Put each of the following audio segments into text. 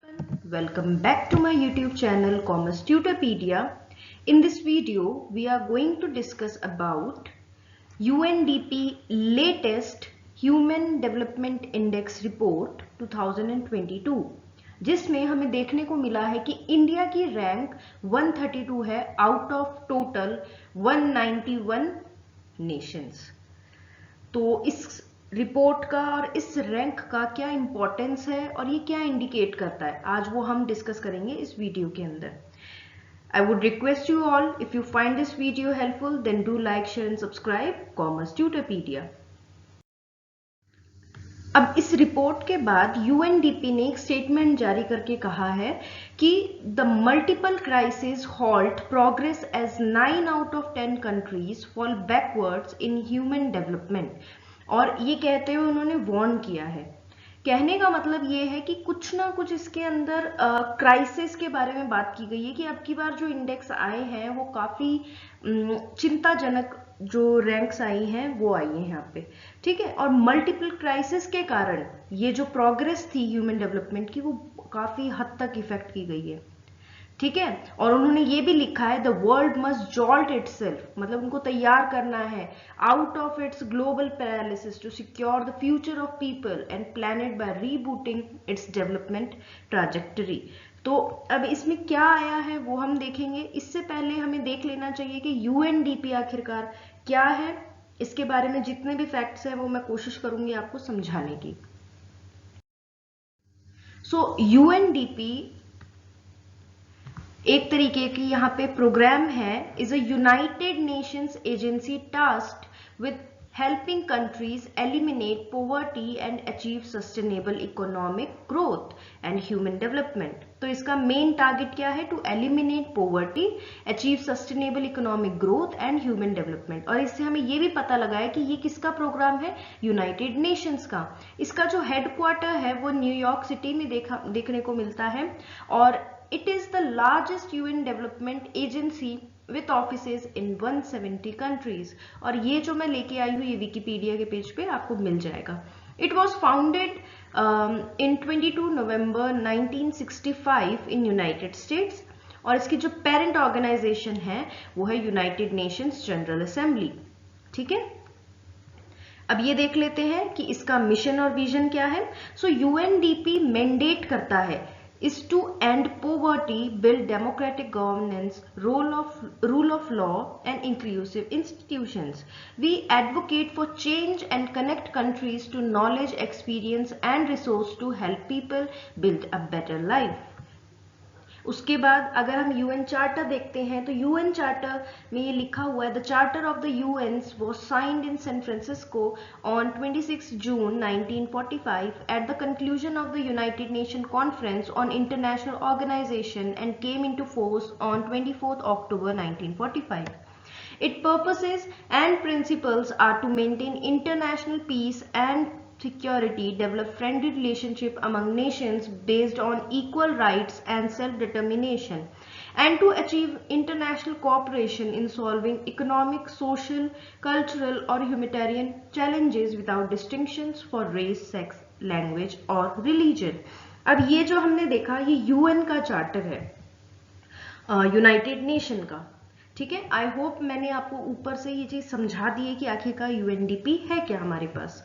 Welcome back to my YouTube channel Commerce Tutorpedia. In this video, we are going to discuss about UNDP latest Human Development Index Report 2022, जिसमें हमें देखने को मिला है कि India की रैंक 132 है आउट ऑफ टोटल 191 नेशंस। तो इस रिपोर्ट का और इस रैंक का क्या इंपॉर्टेंस है और ये क्या इंडिकेट करता है, आज वो हम डिस्कस करेंगे इस वीडियो के अंदर। I would request you all, if you find this video helpful, then do like, share and subscribe Commerce Tutorpedia. अब इस रिपोर्ट के बाद यूएनडीपी ने एक स्टेटमेंट जारी करके कहा है कि the multiple crisis halt progress as 9 out of 10 countries fall backwards in human development. और ये कहते हुए उन्होंने वार्न किया है। कहने का मतलब ये है कि कुछ ना कुछ इसके अंदर क्राइसिस के बारे में बात की गई है कि अब की बार जो इंडेक्स आए हैं वो काफी चिंताजनक जो रैंक्स आई हैं वो आई हैं यहाँ पे, ठीक है। और मल्टीपल क्राइसिस के कारण ये जो प्रोग्रेस थी ह्यूमन डेवलपमेंट की वो काफी हद तक इफेक्ट की गई है, ठीक है। और उन्होंने ये भी लिखा है the world must jolt itself, मतलब उनको तैयार करना है out of its global paralysis to secure the future of people and planet by rebooting its development trajectory. तो अब इसमें क्या आया है वो हम देखेंगे। इससे पहले हमें देख लेना चाहिए कि यूएनडीपी आखिरकार क्या है। इसके बारे में जितने भी फैक्ट्स हैं वो मैं कोशिश करूंगी आपको समझाने की। सो यूएनडीपी एक तरीके की यहाँ पे प्रोग्राम है, is a United Nations agency tasked with helping countries eliminate poverty and achieve sustainable economic growth and human development. तो इसका मेन टारगेट क्या है? To eliminate poverty, achieve sustainable economic growth and human development. और इससे हमें ये भी पता लगा है कि ये किसका प्रोग्राम है? यूनाइटेड नेशंस का। इसका जो हेडक्वार्टर है वो न्यूयॉर्क सिटी में देखने को मिलता है और it is the largest UN development agency with offices in 170 countries। और ये जो मैं लेके आई हूँ ये विकिपीडिया के पेज पे आपको मिल जाएगा। It was founded in 22 November 1965 in United States और इसकी जो पेरेंट ऑर्गेनाइजेशन है वो है यूनाइटेड नेशंस जनरल असेंबली, ठीक है। अब ये देख लेते हैं कि इसका मिशन और विजन क्या है। सो यूएनडीपी मैंडेट करता है is to end poverty, build democratic governance, rule of law and inclusive institutions. We advocate for change and connect countries to knowledge, experience and resource to help people build a better life. उसके बाद अगर हम UN charter देखते हैं तो UN charter में ये लिखा हुआ है the charter of the UN's was signed in San Francisco on 26 June 1945 at the conclusion of the United Nation conference on international organization and came into force on 24 October 1945. Its purposes and principles are to maintain international peace and security, develop friendly relationship among nations based on equal rights and self-determination, and to achieve international cooperation in solving economic, social, cultural or humanitarian challenges without distinctions for race, sex, language or religion. अब ये जो हमने देखा ये UN का charter है, United nation का, ठीक है। आई होप मैंने आपको ऊपर से ये चीज समझा दी है कि आखिरकार यूएनडीपी है क्या हमारे पास।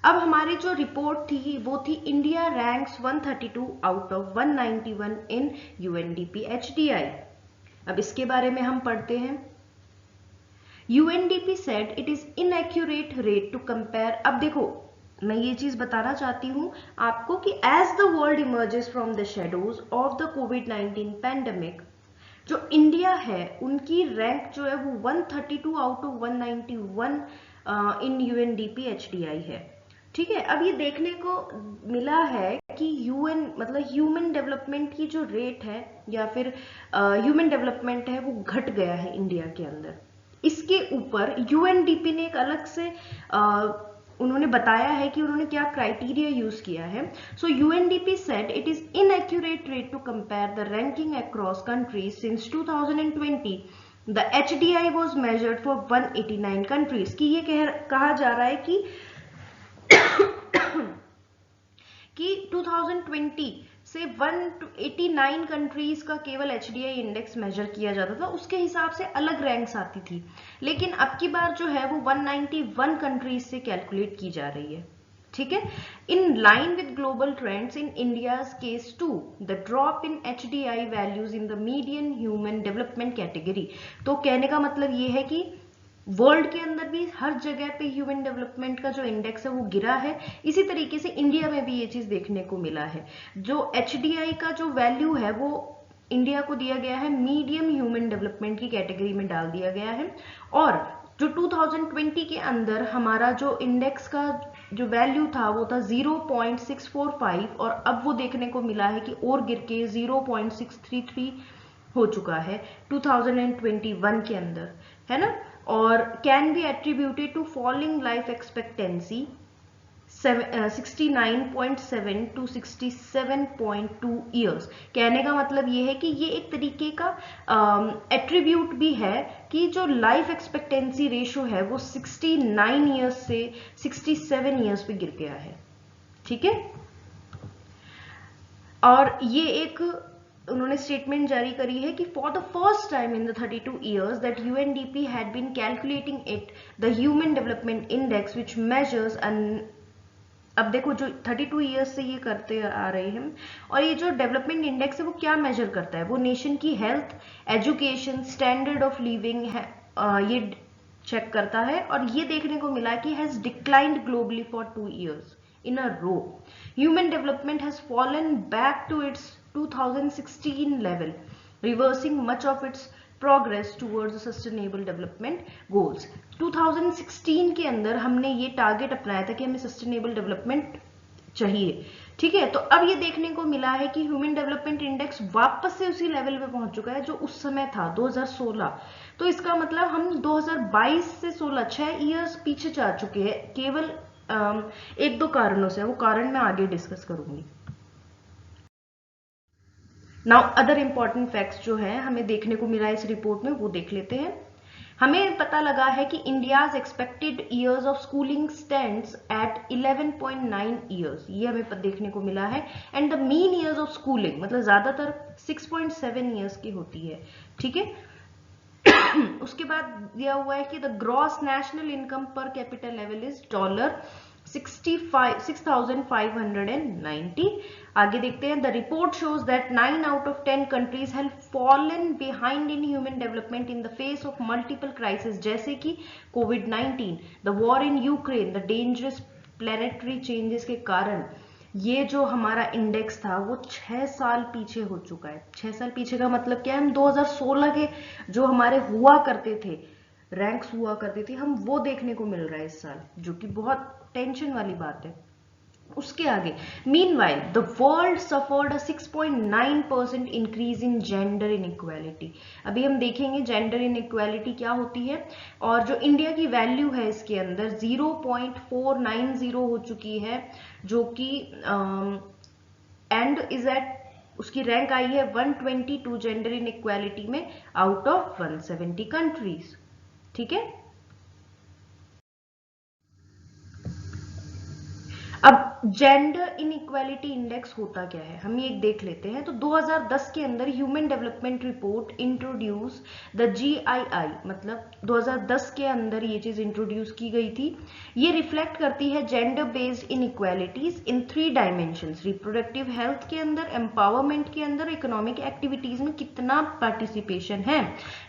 अब हमारी जो रिपोर्ट थी वो थी India ranks 132 out of 191 in UNDP HDI. अब इसके बारे में हम पढ़ते हैं। UNDP said it is inaccurate rate to compare. अब देखो मैं ये चीज बताना चाहती हूँ आपको कि as the world emerges from the shadows of the COVID pandemic, जो इंडिया है उनकी रैंक जो है वो 132 out of 191 in UNDP HDI है, ठीक है। अब ये देखने को मिला है कि यूएन मतलब ह्यूमन डेवलपमेंट की जो रेट है या फिर ह्यूमन डेवलपमेंट है वो घट गया है इंडिया के अंदर। इसके ऊपर यूएनडीपी ने एक अलग से उन्होंने बताया है कि उन्होंने क्या क्राइटेरिया यूज किया है। So UNDP said it is inaccurate rate to compare the ranking across countries since 2020 the HDI was measured for 189 countries. कि ये कहा जा रहा है कि 2020 से 189 कंट्रीज का केवल HDI इंडेक्स मेजर किया जाता था, उसके हिसाब से अलग रैंक्स आती थी, लेकिन अब की बार जो है वो 191 कंट्रीज से कैलकुलेट की जा रही है। ठीक है, in line with global trends in India's case to the drop in HDI values in the median human development category. तो कहने का मतलब ये है कि वर्ल्ड के अंदर भी हर जगह पे ह्यूमन डेवलपमेंट का जो इंडेक्स है वो गिरा है, इसी तरीके से इंडिया में भी ये चीज देखने को मिला है। जो HDI का जो वैल्यू है वो इंडिया को दिया गया है मीडियम ह्यूमन डेवलपमेंट की कैटेगरी में डाल दिया गया है, और जो 2020 के अंदर हमारा जो इंडेक्स का जो वैल्यू था वो था 0.645, और अब वो देखने को मिला है कि और गिर के 0.633 हो चुका है 2021 के अंदर, है ना। और can be attributed to falling life expectancy 69.7 to 67.2 years. कहने का मतलब ये है कि ये एक तरीके का एट्रीब्यूट भी है कि जो लाइफ एक्सपेक्टेंसी रेशो है वो 69 ईयर्स से 67 ईयर्स पे गिर गया है। ठीक है, और ये एक उन्होंने स्टेटमेंट जारी करी है कि for the first time in the 32 years that UNDP had been calculating it, the Human Development Index which measures an, अब देखो जो 32 ईयर्स से ये करते आ रहे हैं, और ये जो डेवलपमेंट इंडेक्स है वो क्या मेजर करता है, वो नेशन की health, education, standard of living है, ये चेक करता है, और ये देखने को मिला कि has declined globally for 2 years in a row. Human development has fallen back to its 2016 level, reversing much of its progress towards the sustainable development goals. 2016 के अंदर हमने ये टारगेट अपनाया था कि हमें सस्टेनेबल डेवलपमेंट चाहिए। ठीक है, तो अब ये देखने को मिला है कि ह्यूमन डेवलपमेंट इंडेक्स वापस से उसी लेवल पे पहुंच चुका है जो उस समय था 2016। तो इसका मतलब हम 2022 से 16 6 ईयर्स पीछे जा चुके हैं, केवल एक दो कारणों से, वो कारण मैं आगे डिस्कस करूंगी। नाउ अदर इंपॉर्टेंट फैक्ट्स जो है हमें देखने को मिला इस रिपोर्ट में, वो देख लेते हैं। हमें पता लगा है कि India's expected years of schooling stands eight 11.9 years, ये हमें देखने को मिला है, and the mean years of schooling मतलब ज्यादातर 6.7 ईयर्स की होती है। ठीक है, उसके बाद दिया हुआ है कि the gross national income per capital level is $6,590। आगे देखते हैं, the report shows that 9 out of 10 countries have fallen behind in human development in the face of multiple crisis, जैसे कि कोविड-19, the war in Ukraine, the dangerous planetary changes के कारण ये जो हमारा इंडेक्स था वो 6 साल पीछे हो चुका है। 6 साल पीछे का मतलब क्या है, हम 2016 के जो हमारे हुआ करते थे, रैंक्स हुआ करती थी, हम वो देखने को मिल रहा है इस साल, जो कि बहुत टेंशन वाली बात है। उसके आगे, meanwhile the world suffered a 6.9% increase in gender inequality. अभी हम देखेंगे जेंडर इनइक्वालिटी क्या होती है, और जो इंडिया की वैल्यू है इसके अंदर 0.490 हो चुकी है, जो कि एंड इज एट, उसकी रैंक आई है 122 जेंडर इनइक्वालिटी में आउट ऑफ 170 कंट्रीज। ठीक है, अब जेंडर इनइक्वालिटी इंडेक्स होता क्या है हम ये देख लेते हैं। तो 2010 के अंदर human development report introduce the GII, मतलब 2010 के अंदर ये चीज इंट्रोड्यूस की गई थी। ये रिफ्लेक्ट करती है जेंडर बेस्ड इनइक्वालिटीज इन 3 डायमेंशंस, रिप्रोडक्टिव हेल्थ के अंदर, एम्पावरमेंट के अंदर, इकोनॉमिक एक्टिविटीज में कितना पार्टिसिपेशन है।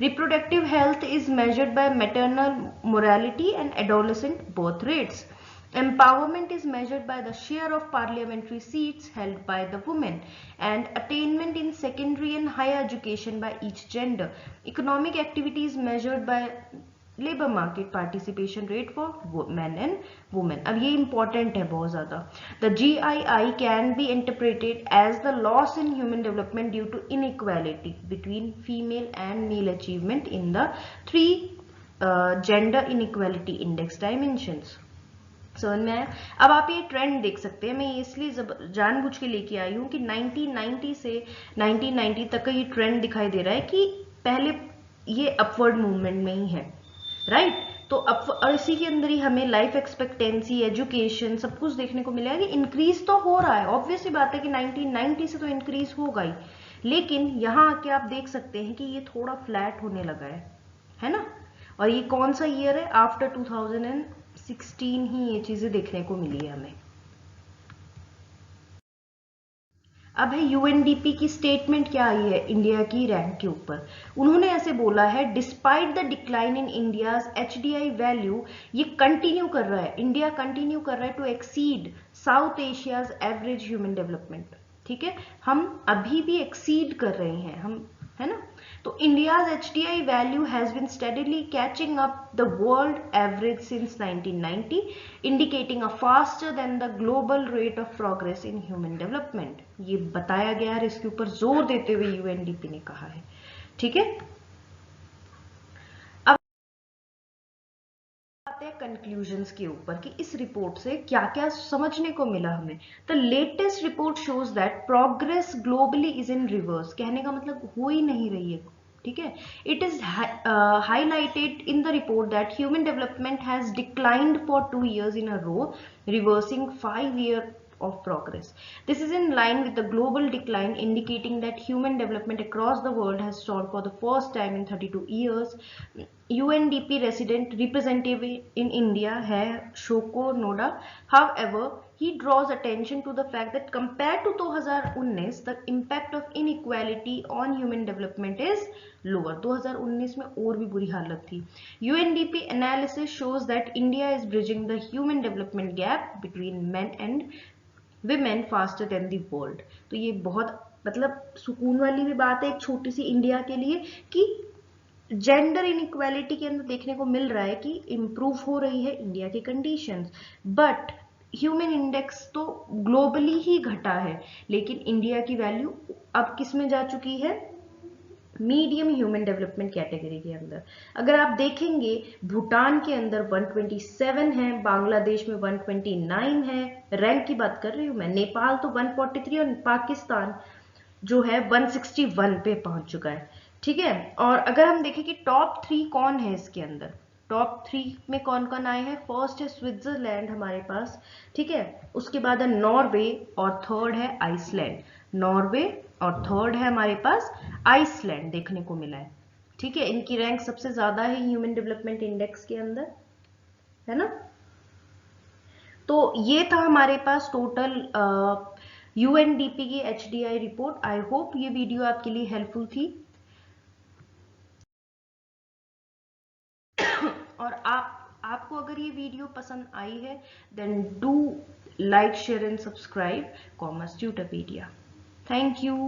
Reproductive health is measured by maternal morality and adolescent birth rates. Empowerment is measured by the share of parliamentary seats held by the women and attainment in secondary and higher education by each gender. Economic activity is measured by labor market participation rate for men and women. अब ये important है बहुत ज़्यादा. The GII can be interpreted as the loss in human development due to inequality between female and male achievement in the 3 gender inequality index dimensions. समझ में आया। अब आप ये ट्रेंड देख सकते हैं, मैं इसलिए जानबूझ के लेके आई हूँ कि 1990 से 1990 तक का ये ट्रेंड दिखाई दे रहा है कि पहले ये अपवर्ड मूवमेंट में ही है, राइट। तो अब और इसी के अंदर ही हमें लाइफ एक्सपेक्टेंसी, एजुकेशन, सब कुछ देखने को मिलेगा कि इंक्रीज तो हो रहा है। ऑब्वियस सी बात है कि 1990 से तो इंक्रीज होगा ही, लेकिन यहाँ आके आप देख सकते हैं कि ये थोड़ा फ्लैट होने लगा है ना। और ये कौन सा ईयर है? आफ्टर 2016 ही ये चीजें देखने को मिली है हमें। अब है यूएनडीपी की स्टेटमेंट क्या आई है इंडिया की रैंक के ऊपर। उन्होंने ऐसे बोला है, despite the decline in India's HDI value, ये कंटिन्यू कर रहा है, इंडिया कंटिन्यू कर रहा है to exceed South Asia's average human development. ठीक है, हम अभी भी एक्सीड कर रहे हैं हम, है ना। तो India's HDI value has been steadily catching up the world average since 1990, indicating a faster than the global rate of progress in human development. ये बताया गया है, इसके ऊपर जोर देते हुए यूएनडीपी ने कहा है। ठीक है, कंक्लूजन्स के ऊपर कि इस रिपोर्ट से क्या क्या समझने को मिला हमें। The latest report shows that progress globally is in reverse. कहने का मतलब हो ही नहीं रही है। ठीक है, it is highlighted in the report that human development has declined for 2 years in a row, reversing 5 year of progress. This is in line with the global decline, indicating that human development across the world has stalled for the first time in 32 years. UNDP resident representative in India है Shoko Noda. However, he draws attention to the fact that compared to 2019, the impact of inequality on human development is lower. 2019 में और भी बुरी हालत थी। UNDP analysis shows that India is bridging the human development gap between men and women faster than the world. तो ये बहुत मतलब सुकून वाली भी बात है एक छोटी सी इंडिया के लिए कि जेंडर इनइक्वालिटी के अंदर देखने को मिल रहा है कि इम्प्रूव हो रही है इंडिया की कंडीशंस। बट ह्यूमन इंडेक्स तो ग्लोबली ही घटा है, लेकिन इंडिया की वैल्यू अब किस में जा चुकी है? मीडियम ह्यूमन डेवलपमेंट कैटेगरी के अंदर। अगर आप देखेंगे भूटान के अंदर 127 है, बांग्लादेश में 129 है, रैंक की बात कर रही हूं मैं। नेपाल तो 143 और पाकिस्तान जो है 161 पे पहुंच चुका है। ठीक है, और अगर हम देखें कि टॉप 3 कौन है इसके अंदर, टॉप 3 में कौन कौन आए हैं? फर्स्ट है स्विट्जरलैंड हमारे पास, ठीक है, उसके बाद है नॉर्वे और थर्ड है आइसलैंड। नॉर्वे और थर्ड है हमारे पास आइसलैंड देखने को मिला है। ठीक है, इनकी रैंक सबसे ज्यादा है ह्यूमन डेवलपमेंट इंडेक्स के अंदर, है ना। तो ये था हमारे पास टोटल यूएनडीपी की एचडीआई रिपोर्ट। आई होप ये वीडियो आपके लिए हेल्पफुल थी। और आपको अगर ये वीडियो पसंद आई है then do like, share and subscribe commerce Tutorpedia. Thank you.